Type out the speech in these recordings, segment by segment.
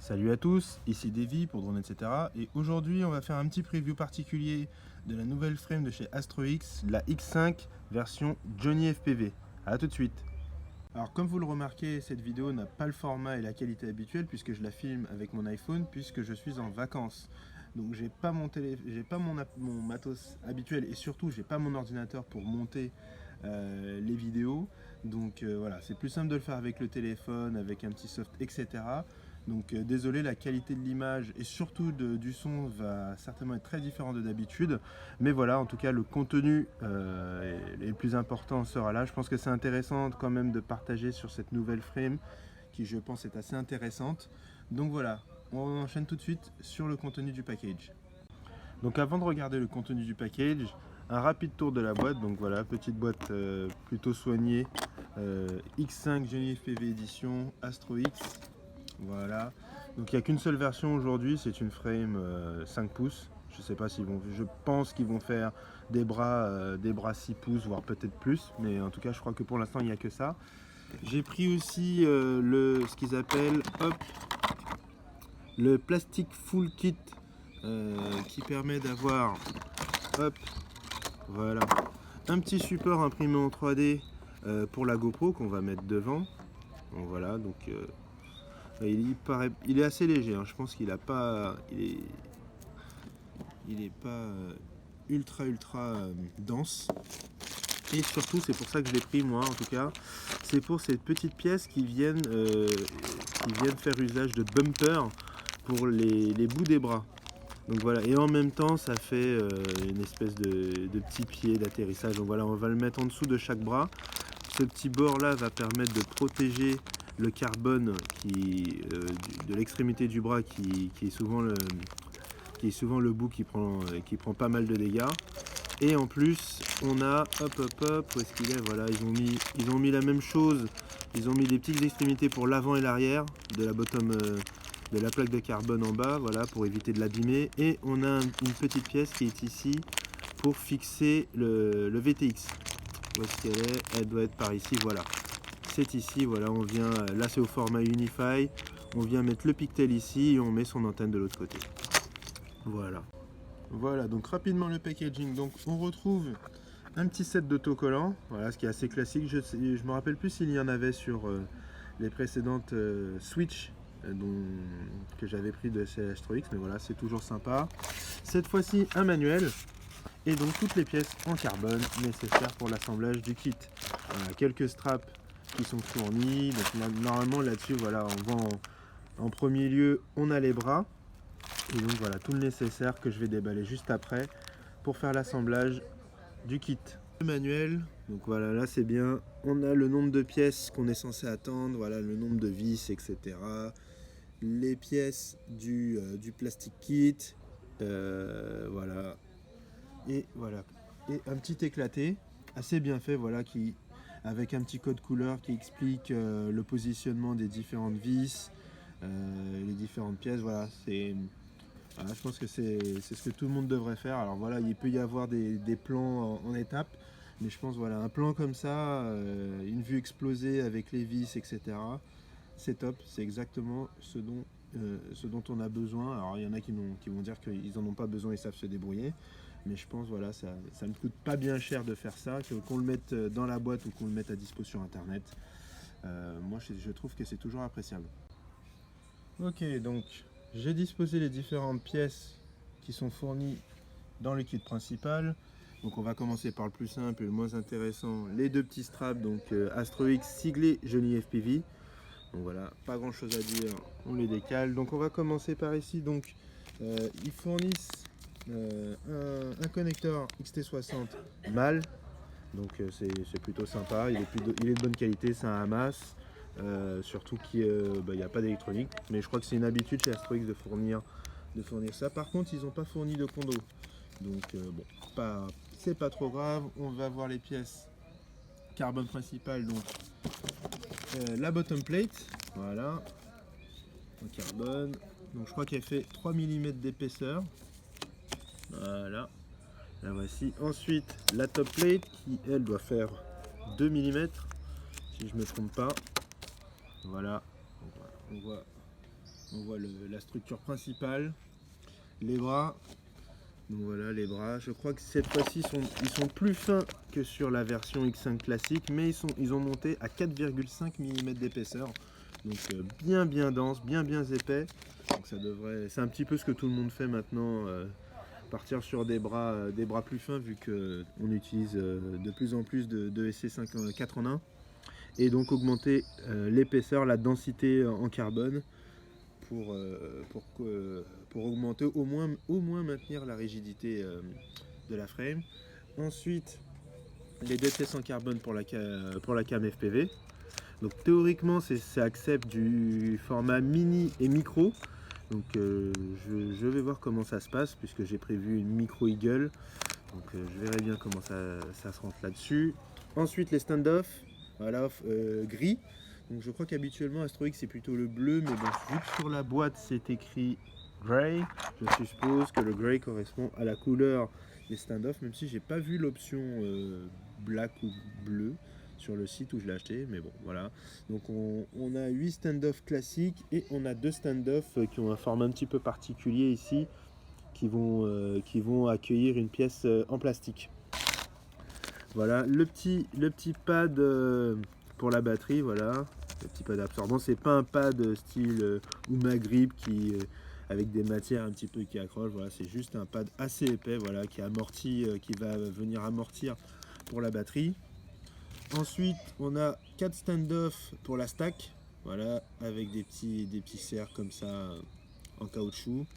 Salut à tous, ici Davy pour Drone etc. Et aujourd'hui on va faire un petit preview particulier de la nouvelle frame de chez AstroX, la X5 version Johnny FPV. A tout de suite. Alors comme vous le remarquez, cette vidéo n'a pas le format et la qualité habituelle puisque je la filme avec mon iPhone puisque je suis en vacances. Donc j'ai pas mon matos habituel et surtout j'ai pas mon ordinateur pour monter les vidéos. Donc voilà, c'est plus simple de le faire avec le téléphone, avec un petit soft, etc. Donc désolé, la qualité de l'image et surtout du son va certainement être très différent de d'habitude. Mais voilà, en tout cas, le contenu est le plus important sera là. Je pense que c'est intéressant quand même de partager sur cette nouvelle frame qui, je pense, est assez intéressante. Donc voilà, on enchaîne tout de suite sur le contenu du package. Donc avant de regarder le contenu du package, un rapide tour de la boîte. Donc voilà, petite boîte plutôt soignée. X5 Johnny FPV édition Astro X. Voilà. Donc il n'y a qu'une seule version aujourd'hui, c'est une frame 5 pouces. Je sais pas s'ils vont. Je pense qu'ils vont faire des bras 6 pouces, voire peut-être plus. Mais en tout cas, je crois que pour l'instant, il n'y a que ça. J'ai pris aussi ce qu'ils appellent le plastic full kit qui permet d'avoir voilà, un petit support imprimé en 3D pour la GoPro qu'on va mettre devant. Donc voilà, donc il est assez léger, hein. Je pense qu'il a pas, il est pas ultra dense. Et surtout, c'est pour ça que je l'ai pris moi en tout cas, c'est pour ces petites pièces qui viennent faire usage de bumper pour les bouts des bras. Donc voilà, et en même temps ça fait une espèce de petit pied d'atterrissage. Donc voilà, on va le mettre en dessous de chaque bras. Ce petit bord là va permettre de protéger le carbone de l'extrémité du bras qui est souvent le bout qui prend pas mal de dégâts. Et en plus on a où est-ce qu'il est, voilà, ils ont mis la même chose, ils ont mis des petites extrémités pour l'avant et l'arrière de la de la plaque de carbone en bas, voilà, pour éviter de l'abîmer. Et on a une petite pièce qui est ici pour fixer le VTX. Où est-ce qu'elle est? Elle doit être par ici, voilà. C'est ici, voilà, on vient, là c'est au format Unify, on vient mettre le pictel ici et on met son antenne de l'autre côté. Voilà. Voilà, donc rapidement le packaging. Donc on retrouve un petit set d'autocollants, voilà, ce qui est assez classique. Je me rappelle plus s'il y en avait sur les précédentes Switch que j'avais pris de chez Astro X, mais voilà, c'est toujours sympa. Cette fois-ci un manuel et donc toutes les pièces en carbone nécessaires pour l'assemblage du kit. Voilà, quelques straps qui sont fournis. Donc là, normalement là-dessus, voilà, on voit en premier lieu, on a les bras. Et donc voilà, tout le nécessaire que je vais déballer juste après pour faire l'assemblage du kit. Le manuel, donc voilà, là c'est bien, on a le nombre de pièces qu'on est censé attendre, voilà, le nombre de vis, etc. Les pièces du plastic kit, voilà, et un petit éclaté, assez bien fait, voilà, avec un petit code couleur qui explique le positionnement des différentes vis, les différentes pièces, voilà, voilà, je pense que c'est ce que tout le monde devrait faire. Alors voilà, il peut y avoir des plans en étapes, mais je pense voilà, un plan comme ça, une vue explosée avec les vis, etc. C'est top, c'est exactement ce dont on a besoin. Alors il y en a qui vont dire qu'ils n'en ont pas besoin, ils savent se débrouiller. Mais je pense voilà, ça ne me coûte pas bien cher de faire ça, qu'on le mette dans la boîte ou qu'on le mette à dispo sur internet. Moi je trouve que c'est toujours appréciable. Ok, donc j'ai disposé les différentes pièces qui sont fournies dans le kit principal. Donc on va commencer par le plus simple et le moins intéressant, les deux petits straps, donc Astro X siglé Johnny FPV. Donc voilà, pas grand chose à dire, on les décale. Donc on va commencer par ici. Donc ils fournissent un connecteur XT60 mâle. Donc c'est plutôt sympa, il est de bonne qualité, c'est un Hamas. Surtout qu'il n'y a pas d'électronique, mais je crois que c'est une habitude chez Astro X de fournir ça. Par contre, ils n'ont pas fourni de condo, donc bon, c'est pas trop grave. On va voir les pièces carbone principales, donc la bottom plate, voilà, en carbone. Donc je crois qu'elle fait 3 mm d'épaisseur, voilà, la voici. Ensuite la top plate qui elle doit faire 2 mm si je me trompe pas. Voilà, on voit On voit la structure principale, les bras. Donc voilà les bras. Je crois que cette fois-ci ils sont plus fins que sur la version X5 classique, mais ils ont monté à 4,5 mm d'épaisseur. Donc bien dense, bien épais. Donc ça devrait. C'est un petit peu ce que tout le monde fait maintenant. Partir sur des bras plus fins vu qu'on utilise de plus en plus de SC5 4 en 1 et donc augmenter l'épaisseur, la densité en carbone pour augmenter au moins maintenir la rigidité de la frame. Ensuite les deux pièces en carbone pour la cam FPV. Donc théoriquement ça accepte du format mini et micro. Donc je vais voir comment ça se passe puisque j'ai prévu une micro Eagle. Donc je verrai bien comment ça se rentre là-dessus. Ensuite les stand-off, voilà, gris. Donc je crois qu'habituellement Astro X c'est plutôt le bleu, mais bon, vu que sur la boîte c'est écrit gray, je suppose que le gray correspond à la couleur des stand-off, même si j'ai pas vu l'option black ou bleu sur le site où je l'ai acheté, mais bon voilà. Donc on a 8 stand-off classiques et on a 2 stand-off qui ont un format un petit peu particulier ici, qui vont accueillir une pièce en plastique. Voilà le petit pad pour la batterie, voilà, le petit pad absorbant. C'est pas un pad style Umagrip avec des matières un petit peu qui accrochent, voilà, c'est juste un pad assez épais, voilà, qui amortit, qui va venir amortir pour la batterie. Ensuite, on a 4 stand-off pour la stack, voilà, avec des petits serres comme ça en caoutchouc,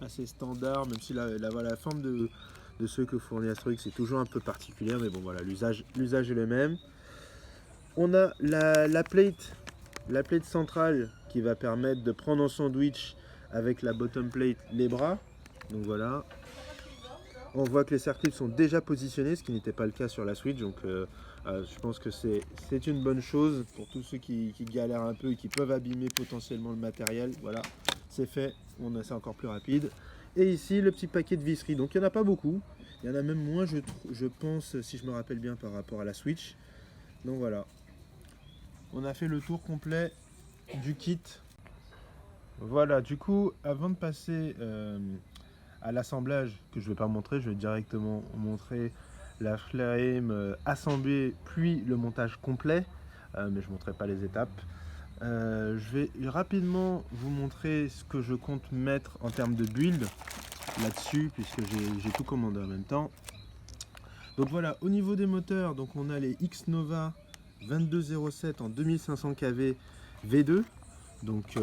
assez standard, même si la forme de ceux que fournit Astro X c'est toujours un peu particulière, mais bon voilà, l'usage est le même. On a la plate centrale qui va permettre de prendre en sandwich avec la bottom plate les bras. Donc voilà. On voit que les circuits sont déjà positionnés, ce qui n'était pas le cas sur la Switch. Donc je pense que c'est une bonne chose pour tous ceux qui galèrent un peu et qui peuvent abîmer potentiellement le matériel. Voilà, c'est fait, c'est encore plus rapide. Et ici, le petit paquet de visseries. Donc il n'y en a pas beaucoup. Il y en a même moins, je pense, si je me rappelle bien, par rapport à la Switch. Donc voilà. On a fait le tour complet du kit. Voilà, du coup, avant de passer à l'assemblage, que je ne vais pas montrer, je vais directement montrer la frame assemblée, puis le montage complet, mais je ne montrerai pas les étapes. Je vais rapidement vous montrer ce que je compte mettre en termes de build là-dessus, puisque j'ai tout commandé en même temps. Donc voilà, au niveau des moteurs, donc on a les X-Nova 2207 en 2500 kV V2. Donc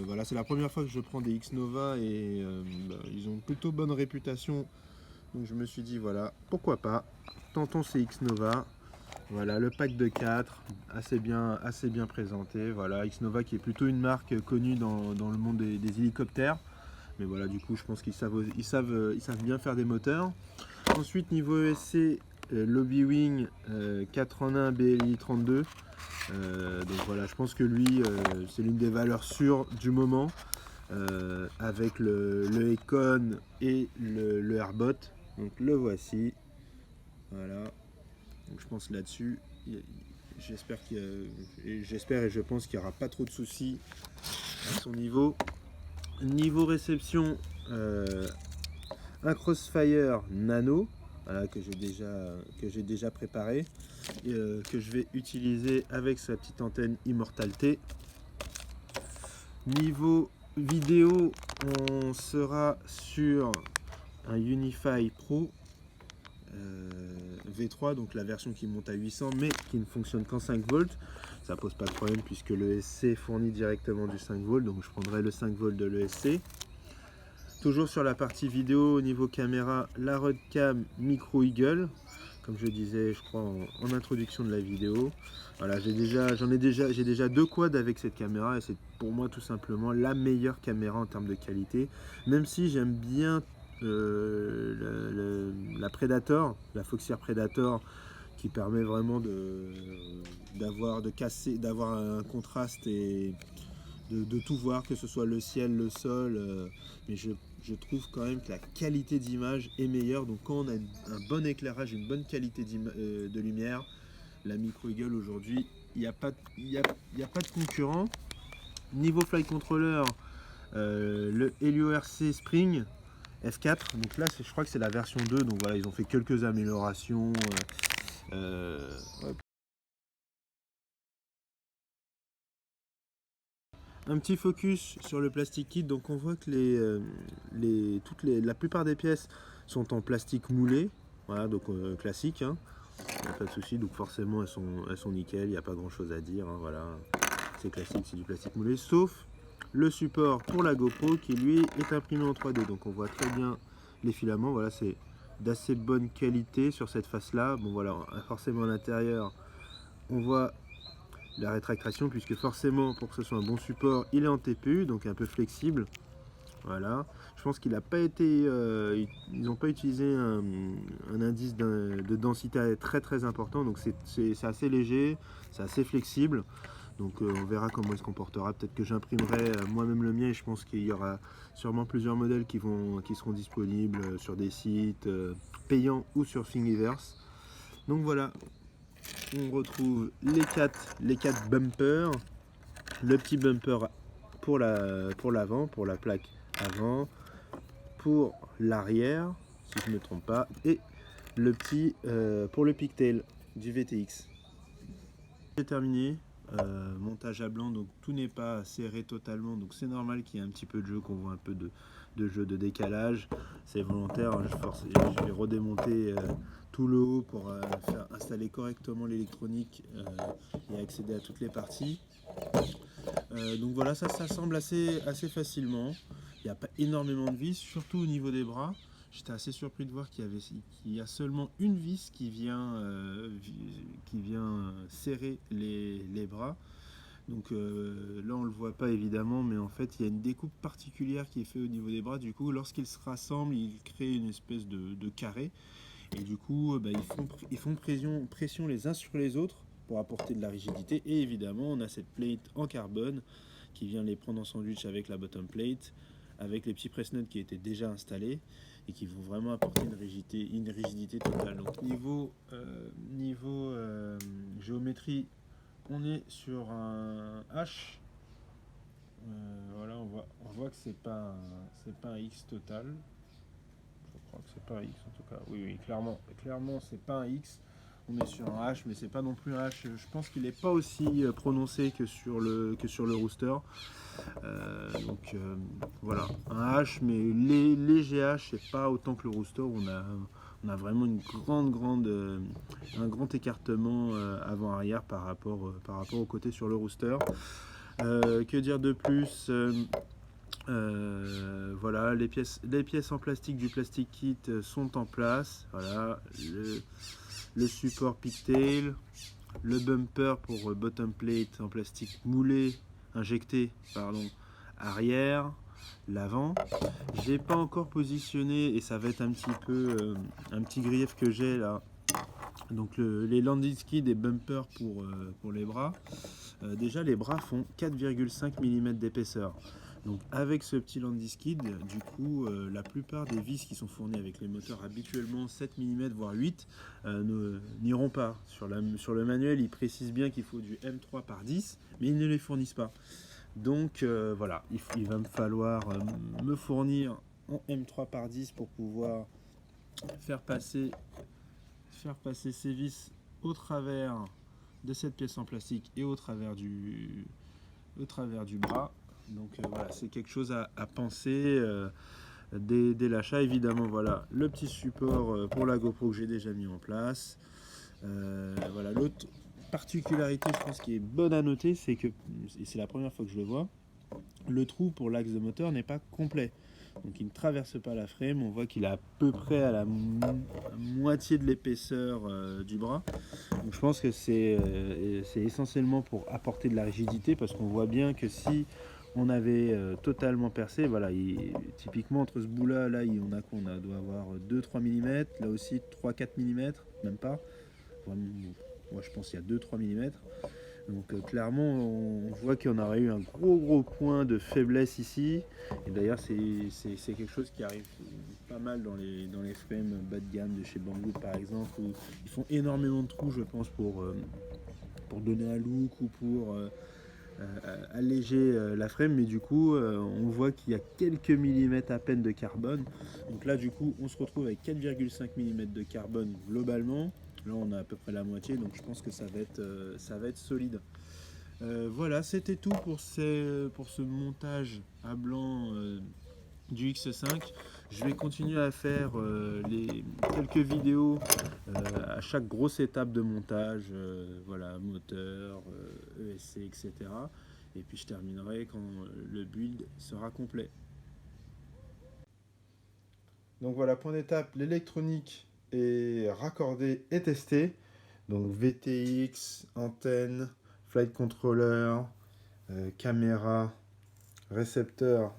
voilà, c'est la première fois que je prends des X-Nova et ils ont plutôt bonne réputation. Donc je me suis dit voilà, pourquoi pas, tentons ces X-Nova. Voilà, le pack de 4, assez bien présenté. Voilà, X-Nova qui est plutôt une marque connue dans le monde des hélicoptères. Mais voilà, du coup, je pense qu'ils savent bien faire des moteurs. Ensuite, niveau ESC, Lobby Wing 4 en 1 BLI 32. Donc voilà, je pense que lui, c'est l'une des valeurs sûres du moment. Avec le Econ et le Airbot. Donc le voici. Voilà. Donc je pense là-dessus, j'espère et je pense qu'il n'y aura pas trop de soucis à son niveau. Niveau réception, un Crossfire Nano, voilà, que j'ai déjà préparé et que je vais utiliser avec sa petite antenne Immortal-T. Niveau vidéo, on sera sur un Unify Pro V3, donc la version qui monte à 800 mais qui ne fonctionne qu'en 5 volts. Ça pose pas de problème puisque l'ESC fournit directement du 5 volts, donc je prendrai le 5 volts de l'ESC. Toujours sur la partie vidéo, au niveau caméra, la Rodcam Micro Eagle, comme je disais, je crois en introduction de la vidéo. Voilà, j'ai déjà 2 quads avec cette caméra et c'est pour moi tout simplement la meilleure caméra en termes de qualité, même si j'aime bien la Predator, la Foxeer Predator, qui permet vraiment d'avoir un contraste et de tout voir, que ce soit le ciel, le sol, mais je trouve quand même que la qualité d'image est meilleure. Donc quand on a un bon éclairage, une bonne qualité de lumière, la Micro Eagle aujourd'hui, il n'y a pas de concurrent. Niveau flight controller, le Helio RC Spring F4, donc là je crois que c'est la version 2, donc voilà, ils ont fait quelques améliorations. Ouais. Un petit focus sur le plastic kit, donc on voit que la plupart des pièces sont en plastique moulé, voilà, donc classique, hein. Il n'y a pas de souci, donc forcément elles sont nickel, il n'y a pas grand chose à dire, hein, voilà, c'est classique, c'est du plastique moulé, sauf le support pour la GoPro qui lui est imprimé en 3D, donc on voit très bien les filaments, voilà, c'est d'assez bonne qualité sur cette face là. Bon voilà, forcément à l'intérieur on voit la rétractation, puisque forcément pour que ce soit un bon support il est en TPU, donc un peu flexible. Voilà, je pense qu'il n'a pas été, ils n'ont pas utilisé un indice de densité très très important, donc c'est assez léger, c'est assez flexible. Donc on verra comment il se comportera. Peut-être que j'imprimerai moi-même le mien, et je pense qu'il y aura sûrement plusieurs modèles qui seront disponibles sur des sites payants ou sur Thingiverse. Donc voilà, on retrouve les quatre bumpers, le petit bumper pour l'avant, pour la plaque avant, pour l'arrière, si je ne me trompe pas, et le petit pour le pigtail du VTX. C'est terminé. Montage à blanc, donc tout n'est pas serré totalement, donc c'est normal qu'il y ait un petit peu de jeu, qu'on voit un peu de jeu de décalage, c'est volontaire, hein. Je vais redémonter tout le haut pour faire installer correctement l'électronique et accéder à toutes les parties. Donc voilà, ça s'assemble assez facilement, il n'y a pas énormément de vis, surtout au niveau des bras. J'étais assez surpris de voir qu'il y a seulement une vis qui vient serrer les bras. Donc là on le voit pas évidemment, mais en fait il y a une découpe particulière qui est faite au niveau des bras. Du coup lorsqu'ils se rassemblent, ils créent une espèce de carré. Et du coup ils font pression les uns sur les autres pour apporter de la rigidité. Et évidemment on a cette plate en carbone qui vient les prendre en sandwich avec la bottom plate, avec les petits press nuts qui étaient déjà installés et qui vont vraiment apporter une rigidité totale. Donc niveau géométrie, on est sur un H. Voilà, on voit que c'est pas un X total. Je crois que c'est pas un X en tout cas. Oui, clairement c'est pas un X. On est sur un H, mais c'est pas non plus un H. Je pense qu'il n'est pas aussi prononcé que sur le rooster. Voilà, un H, mais léger H, c'est pas autant que le rooster. On a vraiment un grand écartement avant-arrière par rapport au côté sur le rooster. Que dire de plus? Voilà, les pièces en plastique du plastic kit sont en place. Voilà, le support pigtail, le bumper pour bottom plate en plastique moulé, injecté, pardon, arrière, l'avant. J'ai pas encore positionné, et ça va être un petit grief que j'ai là. Donc les landing skis des bumpers pour les bras. Déjà les bras font 4,5 mm d'épaisseur. Donc avec ce petit landing skid, du coup la plupart des vis qui sont fournies avec les moteurs habituellement 7 mm voire 8 n'iront pas. Sur le manuel ils précisent bien qu'il faut du M3 par 10, mais ils ne les fournissent pas. Donc voilà, il va me falloir me fournir en M3 par 10 pour pouvoir faire passer ces vis au travers de cette pièce en plastique et au travers du bras. Donc voilà, c'est quelque chose à penser dès l'achat. Évidemment, voilà le petit support pour la GoPro que j'ai déjà mis en place. Voilà, l'autre particularité, je pense, qui est bonne à noter, c'est que, et c'est la première fois que je le vois, le trou pour l'axe de moteur n'est pas complet. Donc il ne traverse pas la frame, on voit qu'il est à peu près à la moitié de l'épaisseur du bras. Donc je pense que c'est essentiellement pour apporter de la rigidité, parce qu'on voit bien que si on avait totalement percé, voilà, typiquement entre ce bout là, on doit avoir 2-3 mm, là aussi 3-4 mm, même pas. Moi je pense qu'il y a 2-3 mm. Donc clairement on voit qu'il y en aurait eu un gros point de faiblesse ici. Et d'ailleurs c'est quelque chose qui arrive pas mal dans les frames bas de gamme de chez Banggood par exemple, où ils font énormément de trous, je pense, pour donner un look ou alléger la frame, mais du coup on voit qu'il y a quelques millimètres à peine de carbone. Donc là du coup on se retrouve avec 4,5 mm de carbone globalement. Là on a à peu près la moitié, donc je pense que ça va être solide. Voilà, c'était tout pour ce montage à blanc du X5. Je vais continuer à faire quelques vidéos à chaque grosse étape de montage, voilà, moteur, ESC, etc. Et puis je terminerai quand le build sera complet. Donc voilà, point d'étape, l'électronique est raccordée et testée. Donc VTX, antenne, flight controller, caméra, récepteur,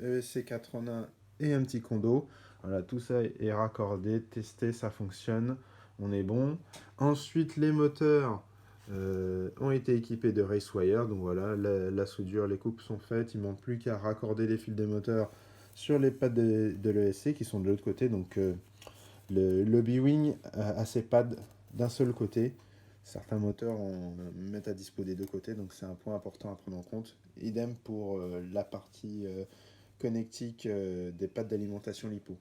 ESC80 et un petit condo. Voilà, tout ça est raccordé, testé, ça fonctionne, on est bon. Ensuite, les moteurs ont été équipés de RaceWire, donc voilà, la soudure, les coupes sont faites, il ne manque plus qu'à raccorder les fils des moteurs sur les pads de l'ESC qui sont de l'autre côté. Donc le B-Wing a ses pads d'un seul côté. Certains moteurs en mettent à dispo des deux côtés, donc c'est un point important à prendre en compte. Idem pour la partie connectique des pads d'alimentation LiPo.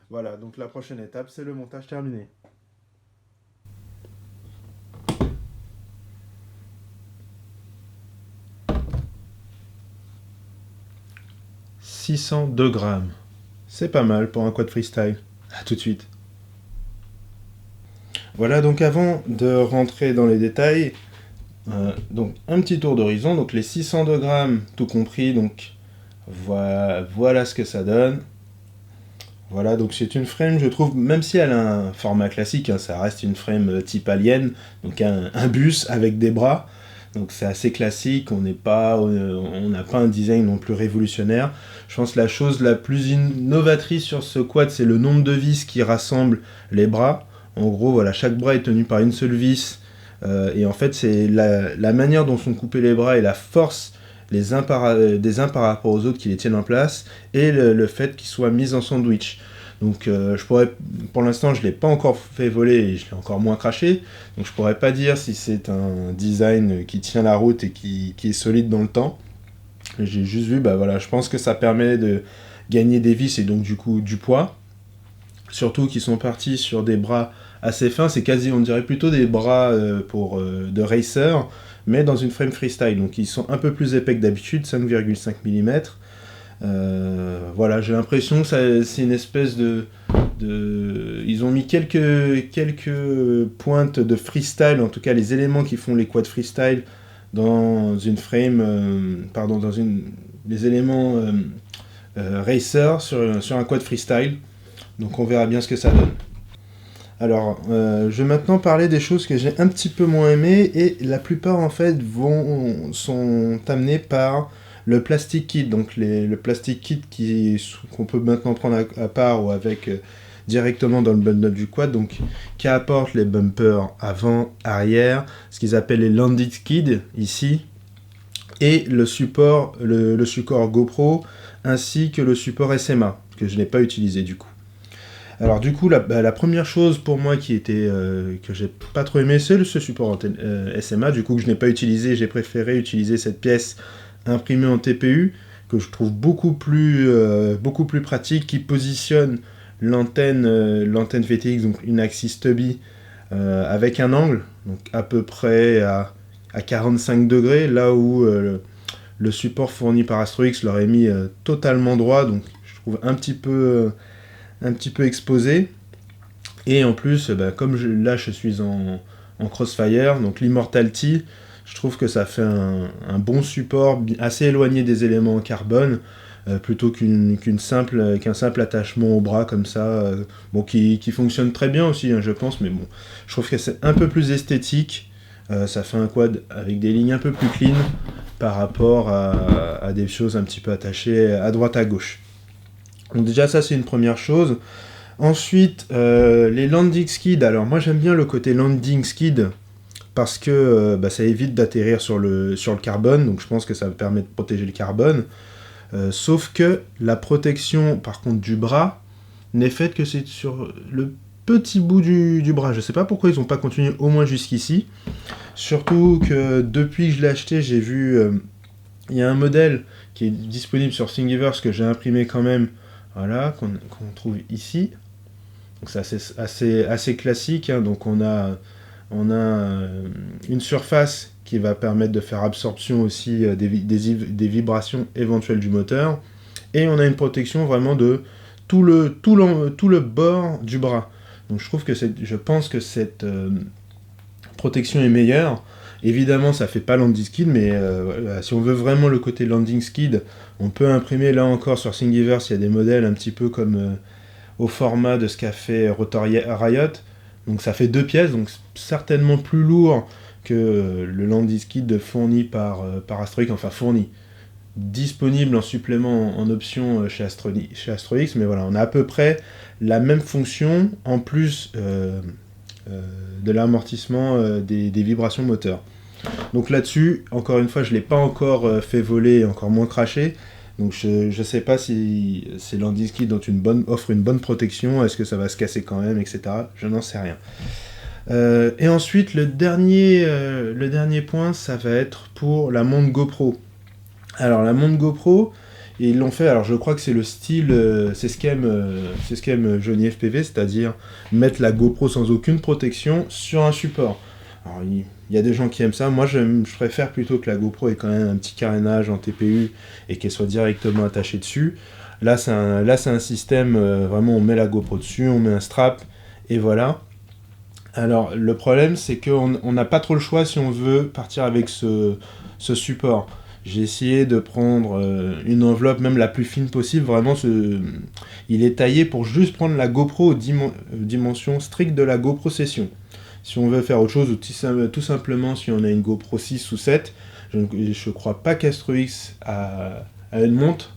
Voilà, donc la prochaine étape, c'est le montage terminé. « 602 grammes. C'est pas mal pour un quad freestyle. A tout de suite. Voilà, donc avant de rentrer dans les détails, donc un petit tour d'horizon, donc les 602 grammes tout compris, donc voilà ce que ça donne. Voilà, donc c'est une frame, je trouve, même si elle a un format classique, hein, ça reste une frame type Alien, donc un bus avec des bras, donc c'est assez classique, on n'a pas un design non plus révolutionnaire. Je pense que la chose la plus innovatrice sur ce quad, c'est le nombre de vis qui rassemble les bras. En gros, voilà, chaque bras est tenu par une seule vis, et en fait, c'est la manière dont sont coupés les bras et la force des uns par rapport aux autres qui les tiennent en place, et le fait qu'ils soient mis en sandwich. Donc pour l'instant je ne l'ai pas encore fait voler et je l'ai encore moins craché, donc je pourrais pas dire si c'est un design qui tient la route et qui est solide dans le temps. J'ai juste vu, voilà, je pense que ça permet de gagner des vis et donc du coup du poids, surtout qu'ils sont partis sur des bras assez fins, c'est quasi, on dirait plutôt des bras de racer, mais dans une frame freestyle, donc ils sont un peu plus épais que d'habitude, 5,5 mm. Voilà, j'ai l'impression que c'est une espèce ils ont mis quelques pointes de freestyle, en tout cas les éléments qui font les quads freestyle dans une frame, les éléments racer sur un quad freestyle. Donc on verra bien ce que ça donne. Alors, je vais maintenant parler des choses que j'ai un petit peu moins aimées, et la plupart en fait sont amenées par le plastic kit, donc le plastic kit qu'on peut maintenant prendre à part ou avec directement dans le bundle du quad, donc qui apporte les bumpers avant, arrière, ce qu'ils appellent les landing skids ici, et le support GoPro, ainsi que le support SMA, que je n'ai pas utilisé du coup. Alors du coup, la première chose pour moi que j'ai pas trop aimé, c'est ce support SMA, du coup que je n'ai pas utilisé. J'ai préféré utiliser cette pièce imprimée en TPU, que je trouve beaucoup plus pratique, qui positionne l'antenne VTX, donc une axis stubby, avec un angle, donc à peu près à 45 degrés, là où le support fourni par AstroX l'aurait mis totalement droit, donc je trouve un petit peu exposé. Et en plus, comme là je suis en Crossfire, donc l'Immortality, je trouve que ça fait un bon support assez éloigné des éléments en carbone, plutôt qu'un simple attachement au bras comme ça, qui fonctionne très bien aussi, hein, je pense, mais bon, je trouve que c'est un peu plus esthétique. Ça fait un quad avec des lignes un peu plus clean par rapport à des choses un petit peu attachées à droite à gauche. Donc déjà ça c'est une première chose. Ensuite les landing skids, alors moi j'aime bien le côté landing skid parce que ça évite d'atterrir sur le carbone, donc je pense que ça permet de protéger le carbone, sauf que la protection par contre du bras n'est faite que c'est sur le petit bout du bras. Je sais pas pourquoi ils n'ont pas continué au moins jusqu'ici. Surtout que depuis que je l'ai acheté, j'ai vu... il y a un modèle qui est disponible sur Thingiverse que j'ai imprimé quand même, voilà, qu'on trouve ici. Donc c'est assez classique, hein. Donc on a une surface qui va permettre de faire absorption aussi des vibrations éventuelles du moteur. Et on a une protection vraiment de tout le bord du bras. Donc je pense que cette protection est meilleure. Évidemment, ça fait pas landing skid, mais voilà, si on veut vraiment le côté landing skid, on peut imprimer là encore sur Thingiverse, il y a des modèles un petit peu comme au format de ce qu'a fait Rotor Riot. Donc ça fait 2 pièces, donc certainement plus lourd que le landing skid fourni par Astroix, enfin fourni. Disponible en supplément en option chez Astroix, mais voilà, on a à peu près la même fonction en plus de l'amortissement des vibrations moteurs. Donc là-dessus, encore une fois, je ne l'ai pas encore fait voler, encore moins craché. Donc je ne sais pas si ces landing skids offrent une bonne protection, est-ce que ça va se casser quand même, etc. Je n'en sais rien. Et ensuite, le dernier point, ça va être pour la montre GoPro. Alors la montre GoPro, ils l'ont fait, alors je crois que c'est le style, c'est ce qu'aime Johnny FPV, c'est-à-dire mettre la GoPro sans aucune protection sur un support. Alors il y a des gens qui aiment ça, moi je préfère plutôt que la GoPro ait quand même un petit carénage en TPU et qu'elle soit directement attachée dessus. Là c'est un système, vraiment on met la GoPro dessus, on met un strap, et voilà. Alors le problème c'est qu'on n'a pas trop le choix si on veut partir avec ce support. J'ai essayé de prendre une enveloppe même la plus fine possible, vraiment il est taillé pour juste prendre la GoPro aux dimensions strictes de la GoPro Session. Si on veut faire autre chose, ou tout simplement si on a une GoPro 6 ou 7, je ne crois pas qu'Astro-X a une montre.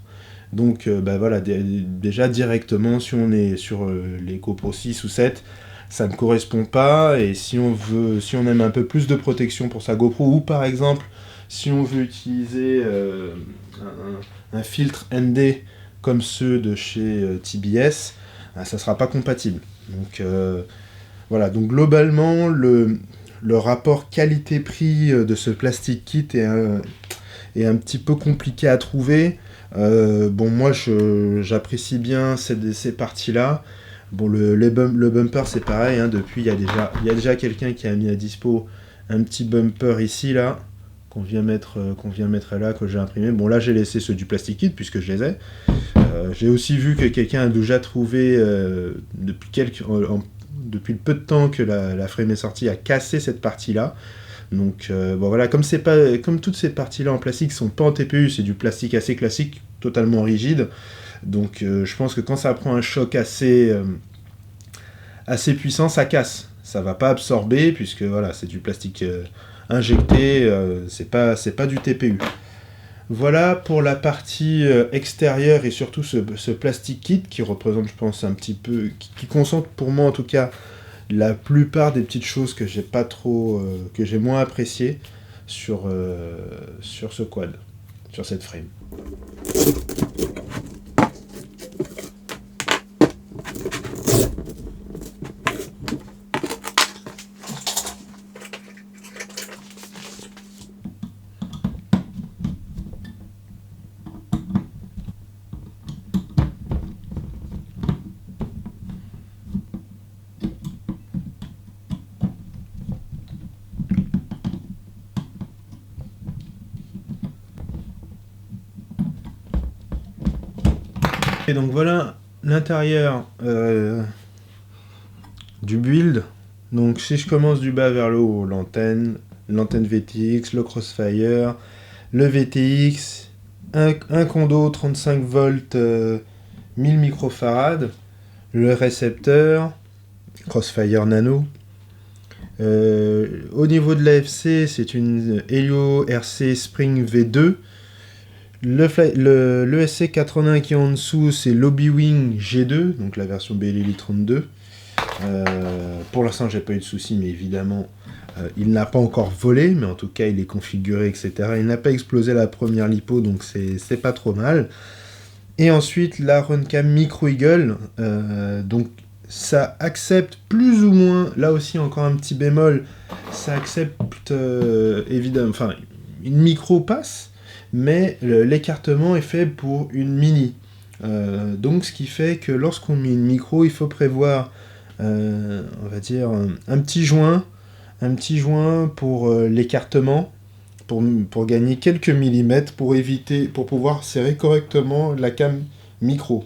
Donc voilà, déjà directement si on est sur les GoPro 6 ou 7, ça ne correspond pas, et si on aime un peu plus de protection pour sa GoPro, ou par exemple si on veut utiliser un filtre ND comme ceux de chez TBS, ça ne sera pas compatible. Donc voilà, donc globalement le rapport qualité-prix de ce plastic kit est un petit peu compliqué à trouver. Bon, moi j'apprécie bien ces parties-là. Bon, le bumper c'est pareil, hein, depuis il y a déjà quelqu'un qui a mis à dispo un petit bumper ici là, qu'on vient mettre là, que j'ai imprimé. Bon, là j'ai laissé ceux du plastic kit puisque je les ai. J'ai aussi vu que quelqu'un a déjà trouvé depuis le peu de temps que la frame est sortie, a cassé cette partie là. Donc bon voilà, comme toutes ces parties là en plastique sont pas en TPU, c'est du plastique assez classique, totalement rigide. Donc je pense que quand ça prend un choc assez puissant, ça casse. Ça va pas absorber puisque voilà, c'est du plastique injecté, c'est pas du TPU. Voilà pour la partie extérieure et surtout ce plastic kit qui représente, je pense, un petit peu, qui concentre pour moi en tout cas la plupart des petites choses que j'ai pas trop, que j'ai moins appréciées sur ce quad, sur cette frame. Et donc voilà l'intérieur du build. Donc si je commence du bas vers le haut, l'antenne VTX, le Crossfire, le VTX, un condo 35 volts 1000 microfarad, le récepteur, Crossfire Nano. Au niveau de l'AFC, c'est une Helio RC Spring V2. Le ESC 80 qui est en dessous, c'est l'Obi-Wing G2, donc la version BLL 32. Pour l'instant, j'ai pas eu de soucis, mais évidemment, il n'a pas encore volé, mais en tout cas, il est configuré, etc. Il n'a pas explosé la première lipo, donc c'est pas trop mal. Et ensuite, la Runcam Micro Eagle, donc ça accepte plus ou moins, là aussi encore un petit bémol, ça accepte évidemment, enfin une micro passe, mais l'écartement est fait pour une mini. Donc ce qui fait que lorsqu'on met une micro, il faut prévoir, on va dire, un petit joint pour l'écartement, pour gagner quelques millimètres, pour pouvoir serrer correctement la cam micro.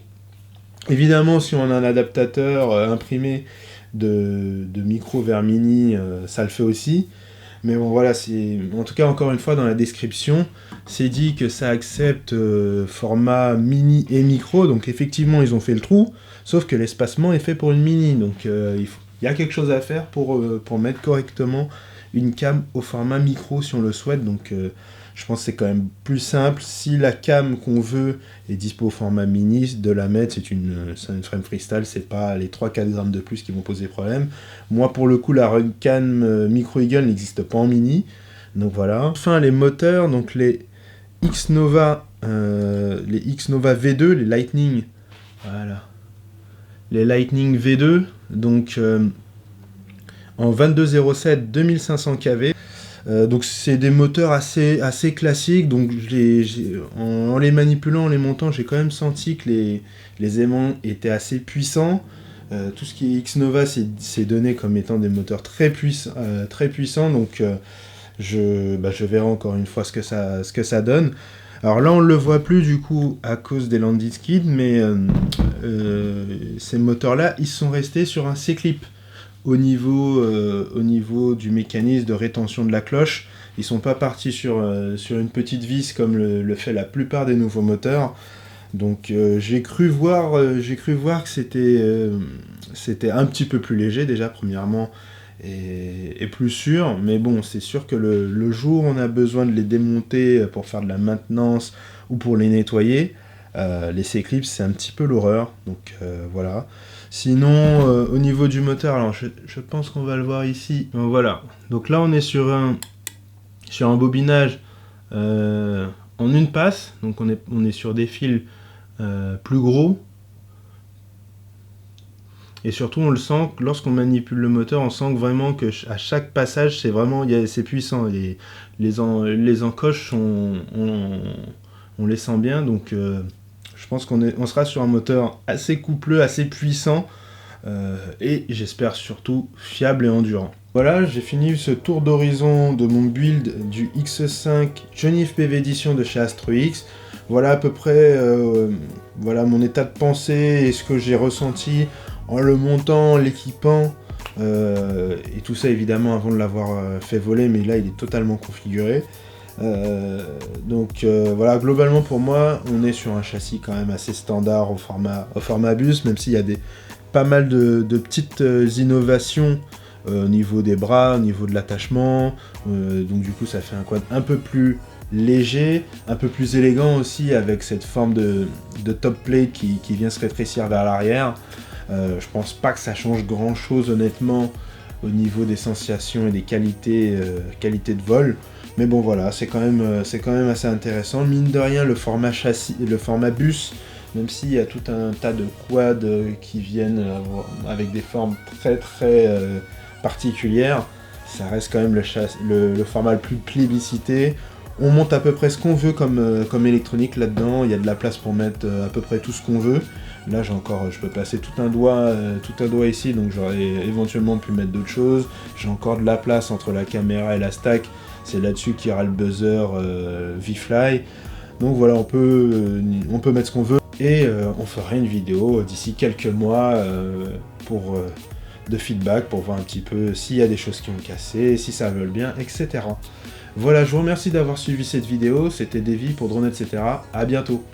Évidemment, si on a un adaptateur imprimé de micro vers mini, ça le fait aussi. Mais bon, voilà, en tout cas, encore une fois, dans la description, c'est dit que ça accepte format mini et micro. Donc, effectivement, ils ont fait le trou, sauf que l'espacement est fait pour une mini. Donc, il y a quelque chose à faire pour mettre correctement une cam au format micro si on le souhaite. Donc, je pense que c'est quand même plus simple. Si la cam qu'on veut est dispo au format mini, de la mettre, c'est une frame freestyle, c'est pas les 3-4 grammes de plus qui vont poser problème. Moi, pour le coup, la Runcam Micro Eagle n'existe pas en mini. Donc voilà. Enfin, les moteurs, donc les X-Nova V2, les Lightning. Voilà. Les Lightning V2, donc en 2207 2500 kV. Donc c'est des moteurs assez classiques, donc en les manipulant, en les montant, j'ai quand même senti que les aimants étaient assez puissants. Tout ce qui est X-Nova, c'est donné comme étant des moteurs très puissants, donc je verrai encore une fois ce que ça donne. Alors là, on ne le voit plus du coup à cause des landing skids, mais ces moteurs-là, ils sont restés sur un C-clip. Au niveau du mécanisme de rétention de la cloche, ils sont pas partis sur une petite vis comme le fait la plupart des nouveaux moteurs. Donc j'ai cru voir que c'était un petit peu plus léger déjà premièrement et plus sûr, mais bon, c'est sûr que le jour où on a besoin de les démonter pour faire de la maintenance ou pour les nettoyer, les C-clips c'est un petit peu l'horreur. Donc voilà. Sinon, au niveau du moteur, alors je pense qu'on va le voir ici. Donc, voilà. Donc là, on est sur un bobinage en une passe. Donc on est sur des fils plus gros. Et surtout, on le sent, lorsqu'on manipule le moteur, on sent que vraiment que à chaque passage, c'est puissant. Les encoches, on les sent bien. Donc je pense qu'on sera sur un moteur assez coupleux, assez puissant et j'espère surtout fiable et endurant. Voilà, j'ai fini ce tour d'horizon de mon build du X5 Genève PV Edition de chez Astro X. Voilà à peu près voilà mon état de pensée et ce que j'ai ressenti en le montant, l'équipant et tout ça évidemment avant de l'avoir fait voler, mais là il est totalement configuré. Donc voilà, globalement pour moi on est sur un châssis quand même assez standard au format bus, même s'il y a pas mal de petites innovations au niveau des bras, au niveau de l'attachement, donc du coup ça fait un quad un peu plus léger, un peu plus élégant aussi, avec cette forme de top plate qui vient se rétrécir vers l'arrière. Je pense pas que ça change grand chose honnêtement au niveau des sensations et des qualités de vol. Mais bon voilà, c'est quand même assez intéressant. Mine de rien, le format châssis, le format bus, même s'il y a tout un tas de quads qui viennent avec des formes très particulières, ça reste quand même le format le plus plébiscité. On monte à peu près ce qu'on veut comme électronique là-dedans, il y a de la place pour mettre à peu près tout ce qu'on veut. Là je peux placer tout un doigt ici, donc j'aurais éventuellement pu mettre d'autres choses. J'ai encore de la place entre la caméra et la stack. C'est là-dessus qu'il y aura le buzzer V-Fly. Donc voilà, on peut mettre ce qu'on veut. Et on fera une vidéo d'ici quelques mois de feedback pour voir un petit peu s'il y a des choses qui ont cassé, si ça vole bien, etc. Voilà, je vous remercie d'avoir suivi cette vidéo. C'était Davy pour Drone, etc. À bientôt.